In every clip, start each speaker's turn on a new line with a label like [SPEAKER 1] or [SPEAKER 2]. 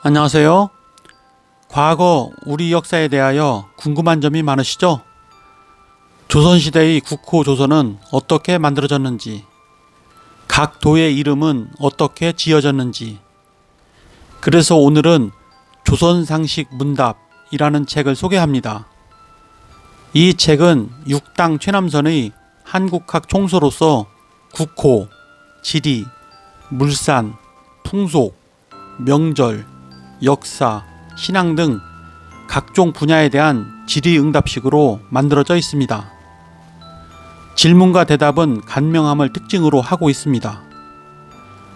[SPEAKER 1] 안녕하세요. 과거 우리 역사에 대하여 궁금한 점이 많으시죠? 조선시대의 국호 조선은 어떻게 만들어졌는지, 각 도의 이름은 어떻게 지어졌는지, 그래서 오늘은 조선상식 문답이라는 책을 소개합니다. 이 책은 육당 최남선의 한국학 총서로서 국호, 지리, 물산, 풍속, 명절, 역사, 신앙 등 각종 분야에 대한 질의응답식으로 만들어져 있습니다. 질문과 대답은 간명함을 특징으로 하고 있습니다.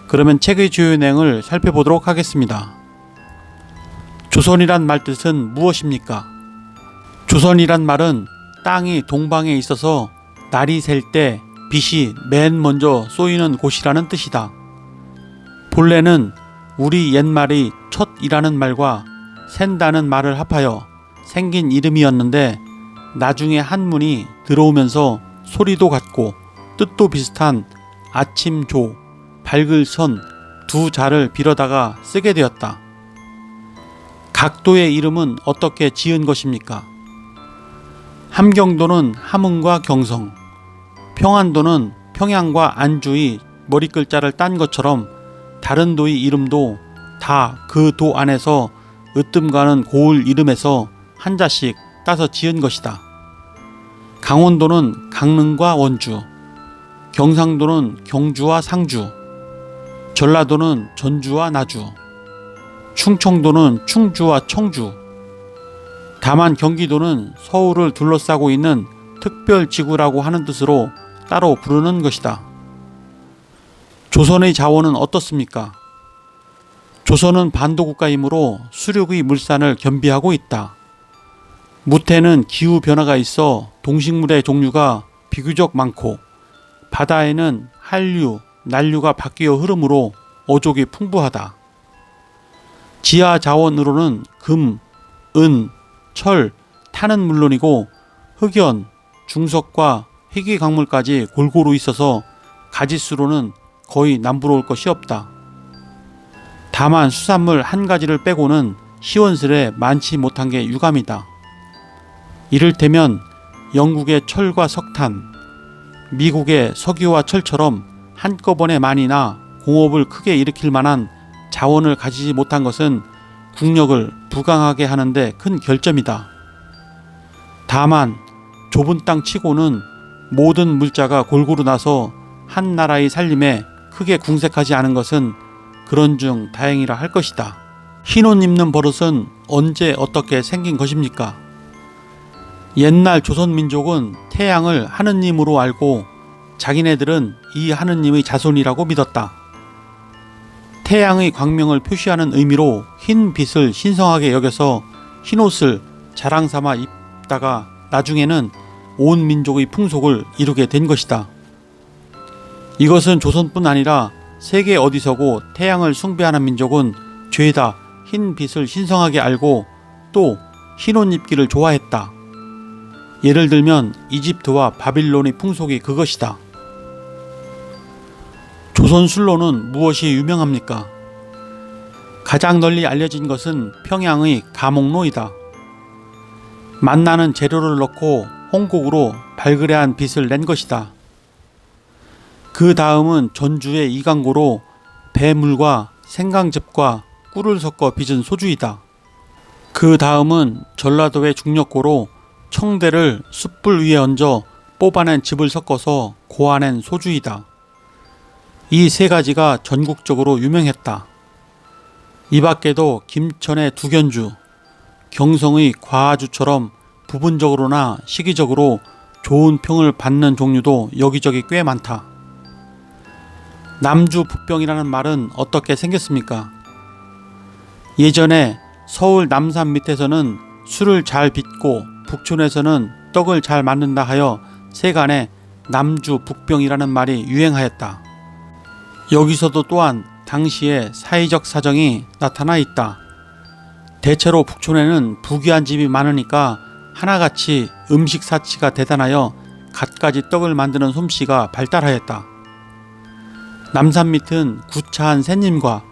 [SPEAKER 1] 그러면 책의 주요 내용을 살펴보도록 하겠습니다. 조선이란 말 뜻은 무엇입니까? 조선이란 말은 땅이 동방에 있어서 날이 셀 때 빛이 맨 먼저 쏘이는 곳이라는 뜻이다. 본래는 우리 옛말의 첫이라는 말과 샌다는 말을 합하여 생긴 이름이었는데 나중에 한문이 들어오면서 소리도 같고 뜻도 비슷한 아침조, 밝을 선 두 자를 빌어다가 쓰게 되었다. 각도의 이름은 어떻게 지은 것입니까? 함경도는 함흥과 경성, 평안도는 평양과 안주의 머리글자를 딴 것처럼 다른 도의 이름도 다 그 도 안에서 으뜸가는 고을 이름에서 한자씩 따서 지은 것이다. 강원도는 강릉과 원주, 경상도는 경주와 상주, 전라도는 전주와 나주, 충청도는 충주와 청주. 다만 경기도는 서울을 둘러싸고 있는 특별지구라고 하는 뜻으로 따로 부르는 것이다. 조선의 자원은 어떻습니까? 조선은 반도국가이므로 수륙의 물산을 겸비하고 있다. 무태는 기후 변화가 있어 동식물의 종류가 비교적 많고 바다에는 한류, 난류가 바뀌어 흐르므로 어족이 풍부하다. 지하 자원으로는 금, 은, 철, 탄은 물론이고 흑연, 중석과 희귀 광물까지 골고루 있어서 가짓수로는 거의 남부러울 것이 없다. 다만 수산물 한 가지를 빼고는 시원슬에 많지 못한 게 유감이다. 이를테면 영국의 철과 석탄, 미국의 석유와 철처럼 한꺼번에 많이나 공업을 크게 일으킬 만한 자원을 가지지 못한 것은 국력을 부강하게 하는데 큰 결점이다. 다만 좁은 땅 치고는 모든 물자가 골고루 나서 한 나라의 살림에 크게 궁색하지 않은 것은 그런중 다행이라 할 것이다. 흰옷 입는 버릇은 언제 어떻게 생긴 것입니까? 옛날 조선민족은 태양을 하느님으로 알고 자기네들은 이 하느님의 자손이라고 믿었다. 태양의 광명을 표시하는 의미로 흰 빛을 신성하게 여겨서 흰옷을 자랑삼아 입다가 나중에는 온 민족의 풍속을 이루게 된 것이다. 이것은 조선뿐 아니라 세계 어디서고 태양을 숭배하는 민족은 죄다 흰 빛을 신성하게 알고 또 흰옷 입기를 좋아했다. 예를 들면 이집트와 바빌론의 풍속이 그것이다. 조선 술로는 무엇이 유명합니까? 가장 널리 알려진 것은 평양의 가목로이다. 맛나는 재료를 넣고 홍국으로 발그레한 빛을 낸 것이다. 그 다음은 전주의 이강고로 배물과 생강즙과 꿀을 섞어 빚은 소주이다. 그 다음은 전라도의 중력고로 청대를 숯불 위에 얹어 뽑아낸 즙을 섞어서 고아낸 소주이다. 이 세 가지가 전국적으로 유명했다. 이 밖에도 김천의 두견주, 경성의 과주처럼 부분적으로나 시기적으로 좋은 평을 받는 종류도 여기저기 꽤 많다. 남주북병이라는 말은 어떻게 생겼습니까? 예전에 서울 남산 밑에서는 술을 잘 빚고 북촌에서는 떡을 잘 만든다 하여 세간에 남주북병이라는 말이 유행하였다. 여기서도 또한 당시의 사회적 사정이 나타나 있다. 대체로 북촌에는 부귀한 집이 많으니까 하나같이 음식 사치가 대단하여 갖가지 떡을 만드는 솜씨가 발달하였다. 남산 밑은 구차한 새님과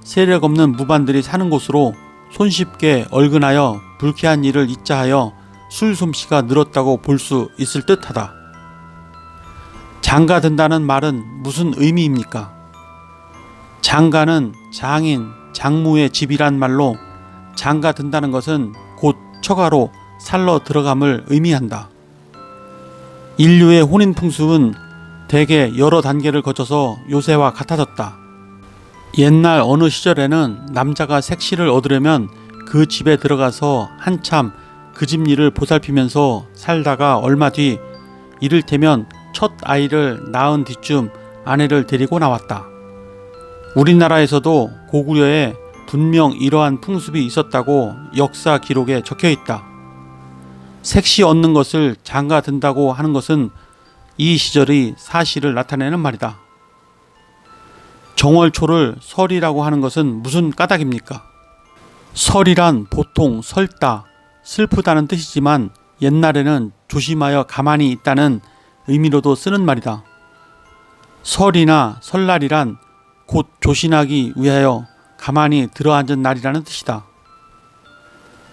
[SPEAKER 1] 세력 없는 무반들이 사는 곳으로 손쉽게 얼근하여 불쾌한 일을 잊자 하여 술 솜씨가 늘었다고 볼 수 있을 듯하다. 장가든다는 말은 무슨 의미입니까? 장가는 장인, 장무의 집이란 말로 장가든다는 것은 곧 처가로 살러 들어감을 의미한다. 인류의 혼인 풍습은 대개 여러 단계를 거쳐서 요새와 같아졌다. 옛날 어느 시절에는 남자가 색시를 얻으려면 그 집에 들어가서 한참 그 집 일을 보살피면서 살다가 얼마 뒤 이를테면 첫 아이를 낳은 뒤쯤 아내를 데리고 나왔다. 우리나라에서도 고구려에 분명 이러한 풍습이 있었다고 역사 기록에 적혀 있다. 색시 얻는 것을 장가든다고 하는 것은 이 시절의 사실을 나타내는 말이다. 정월초를 설이라고 하는 것은 무슨 까닭입니까? 설이란 보통 설다, 슬프다는 뜻이지만 옛날에는 조심하여 가만히 있다는 의미로도 쓰는 말이다. 설이나 설날이란 곧 조신하기 위하여 가만히 들어앉은 날이라는 뜻이다.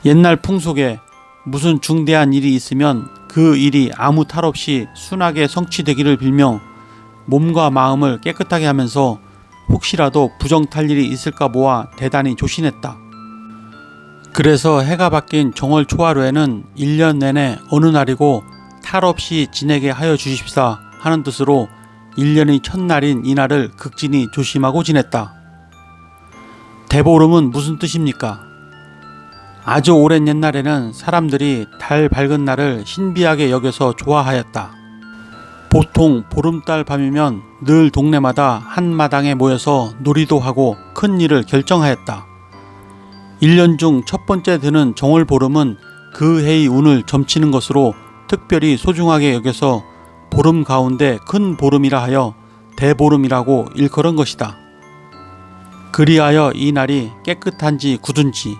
[SPEAKER 1] 옛날 풍속에 무슨 중대한 일이 있으면 그 일이 아무 탈 없이 순하게 성취되기를 빌며 몸과 마음을 깨끗하게 하면서 혹시라도 부정탈 일이 있을까 모아 대단히 조신했다. 그래서 해가 바뀐 정월 초하루에는 1년 내내 어느 날이고 탈 없이 지내게 하여 주십사 하는 뜻으로 1년의 첫날인 이날을 극진히 조심하고 지냈다. 대보름은 무슨 뜻입니까? 아주 오랜 옛날에는 사람들이 달 밝은 날을 신비하게 여겨서 좋아하였다. 보통 보름달 밤이면 늘 동네마다 한 마당에 모여서 놀이도 하고 큰 일을 결정하였다. 1년 중 첫 번째 드는 정월보름은 그 해의 운을 점치는 것으로 특별히 소중하게 여겨서 보름 가운데 큰 보름이라 하여 대보름이라고 일컬은 것이다. 그리하여 이 날이 깨끗한지 굳은지,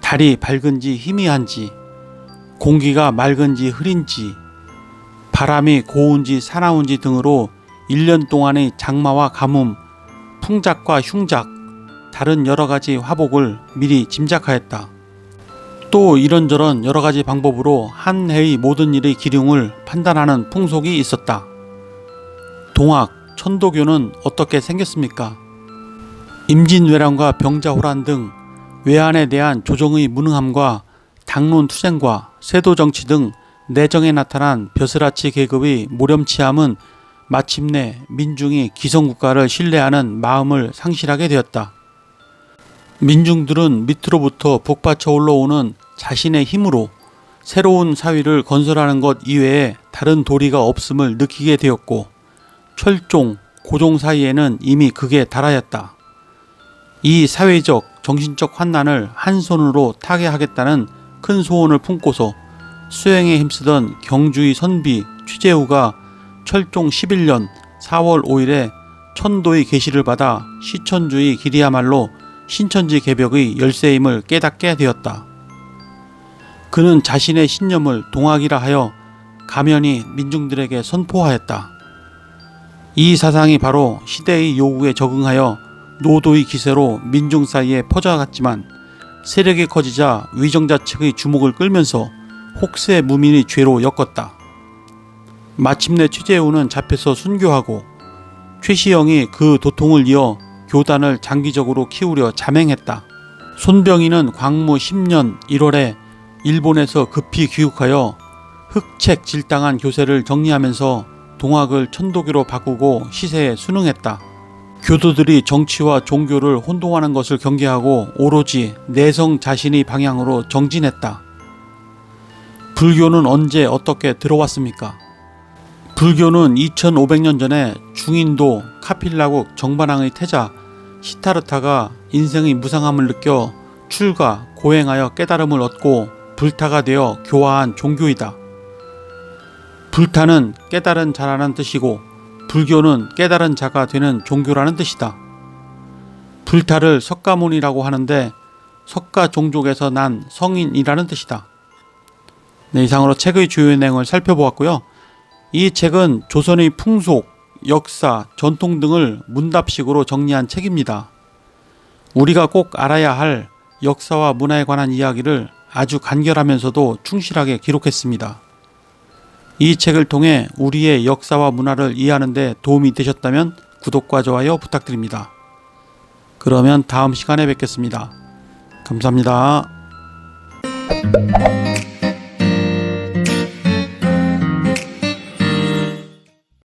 [SPEAKER 1] 달이 밝은지 희미한지, 공기가 맑은지 흐린지, 바람이 고운지 사나운지 등으로 1년 동안의 장마와 가뭄, 풍작과 흉작, 다른 여러가지 화복을 미리 짐작하였다. 또 이런저런 여러가지 방법으로 한 해의 모든 일의 기륭을 판단하는 풍속이 있었다. 동학, 천도교는 어떻게 생겼습니까? 임진왜란과 병자호란 등 외환에 대한 조정의 무능함과 당론 투쟁과 세도정치 등 내정에 나타난 벼슬아치 계급의 모렴치함은 마침내 민중이 기성국가를 신뢰하는 마음을 상실하게 되었다. 민중들은 밑으로부터 북받쳐 올라오는 자신의 힘으로 새로운 사회를 건설하는 것 이외에 다른 도리가 없음을 느끼게 되었고 철종, 고종 사이에는 이미 극에 달하였다. 이 사회적, 정신적 환난을 한 손으로 타개하겠다는 큰 소원을 품고서 수행에 힘쓰던 경주의 선비 취재우가 철종 11년 4월 5일에 천도의 계시를 받아 시천주의 길이야말로 신천지 개벽의 열쇠임을 깨닫게 되었다. 그는 자신의 신념을 동학이라 하여 가면히 민중들에게 선포하였다. 이 사상이 바로 시대의 요구에 적응하여 노도의 기세로 민중 사이에 퍼져갔지만 세력이 커지자 위정자 측의 주목을 끌면서 혹세 무민의 죄로 엮었다. 마침내 최재우는 잡혀서 순교하고 최시영이 그 도통을 이어 교단을 장기적으로 키우려 자맹했다. 손병희는 광무 10년 1월에 일본에서 급히 귀국하여 흑책 질당한 교세를 정리하면서 동학을 천도교로 바꾸고 시세에 순응했다. 교도들이 정치와 종교를 혼동하는 것을 경계하고 오로지 내성 자신의 방향으로 정진했다. 불교는 언제 어떻게 들어왔습니까? 불교는 2500년 전에 중인도 카필라국 정반왕의 태자 시타르타가 인생의 무상함을 느껴 출가, 고행하여 깨달음을 얻고 불타가 되어 교화한 종교이다. 불타는 깨달은 자라는 뜻이고 불교는 깨달은 자가 되는 종교라는 뜻이다. 불타를 석가모니라고 하는데 석가 종족에서 난 성인이라는 뜻이다. 네, 이상으로 책의 주요 내용을 살펴보았고요. 이 책은 조선의 풍속, 역사, 전통 등을 문답식으로 정리한 책입니다. 우리가 꼭 알아야 할 역사와 문화에 관한 이야기를 아주 간결하면서도 충실하게 기록했습니다. 이 책을 통해 우리의 역사와 문화를 이해하는 데 도움이 되셨다면 구독과 좋아요 부탁드립니다. 그러면 다음 시간에 뵙겠습니다. 감사합니다.